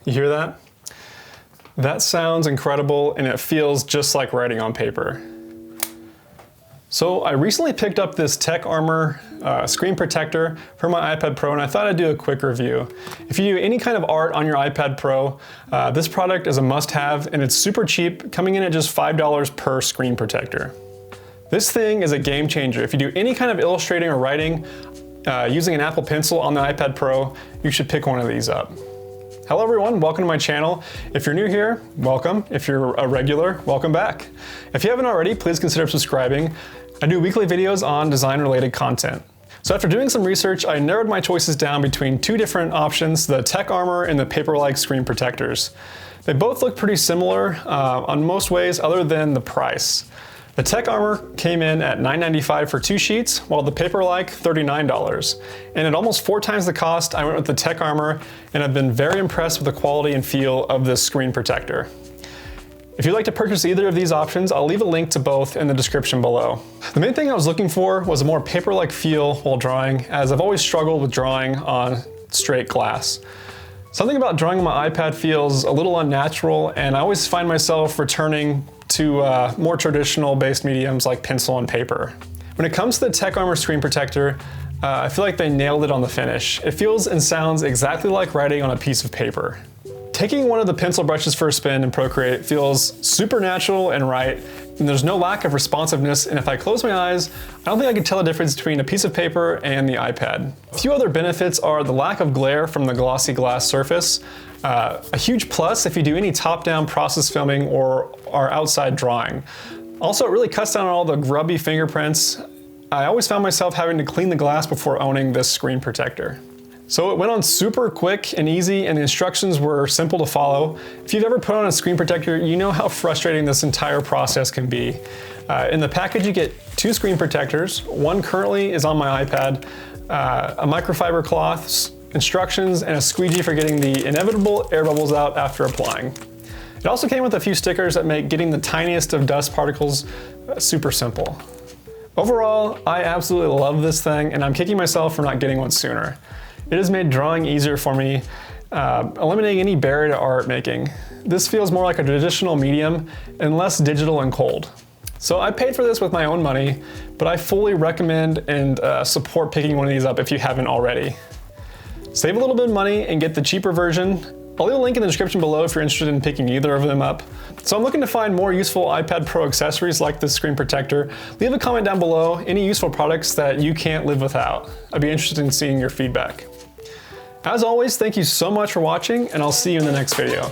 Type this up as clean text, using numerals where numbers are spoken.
You hear that? That sounds incredible, and it feels just like writing on paper. So I recently picked up this Tech Armour screen protector for my iPad Pro, and I thought I'd do a quick review. If you do any kind of art on your iPad Pro, this product is a must-have, and it's super cheap, coming in at just $5 per screen protector. This thing is a game changer. If you do any kind of illustrating or writing using an Apple Pencil on the iPad Pro, you should pick one of these up. Hello everyone, welcome to my channel. If you're new here, welcome. If you're a regular, welcome back. If you haven't already, please consider subscribing. I do weekly videos on design-related content. So after doing some research, I narrowed my choices down between two different options, the Tech Armour and the paper-like screen protectors. They both look pretty similar on most ways other than the price. The Tech Armour came in at $9.95 for 2 sheets, while the paper-like $39. And at almost 4 times the cost, I went with the Tech Armour, and I've been very impressed with the quality and feel of this screen protector. If you'd like to purchase either of these options, I'll leave a link to both in the description below. The main thing I was looking for was a more paper-like feel while drawing, as I've always struggled with drawing on straight glass. Something about drawing on my iPad feels a little unnatural, and I always find myself returning to more traditional based mediums like pencil and paper. When it comes to the Tech Armour screen protector, I feel like they nailed it on the finish. It feels and sounds exactly like writing on a piece of paper. Taking one of the pencil brushes for a spin in Procreate feels super natural and right, and there's no lack of responsiveness, and if I close my eyes, I don't think I can tell the difference between a piece of paper and the iPad. A few other benefits are the lack of glare from the glossy glass surface, a huge plus if you do any top-down process filming or are outside drawing. Also, it really cuts down on all the grubby fingerprints. I always found myself having to clean the glass before owning this screen protector. So it went on super quick and easy, and the instructions were simple to follow. If you've ever put on a screen protector, you know how frustrating this entire process can be. In the package, you get 2 screen protectors. One currently is on my iPad, a microfiber cloth, instructions, and a squeegee for getting the inevitable air bubbles out after applying. It also came with a few stickers that make getting the tiniest of dust particles super simple. Overall, I absolutely love this thing, and I'm kicking myself for not getting one sooner. It has made drawing easier for me, eliminating any barrier to art making. This feels more like a traditional medium and less digital and cold. So I paid for this with my own money, but I fully recommend and support picking one of these up if you haven't already. Save a little bit of money and get the cheaper version. I'll leave a link in the description below if you're interested in picking either of them up. So I'm looking to find more useful iPad Pro accessories like this screen protector. Leave a comment down below, any useful products that you can't live without. I'd be interested in seeing your feedback. As always, thank you so much for watching, and I'll see you in the next video.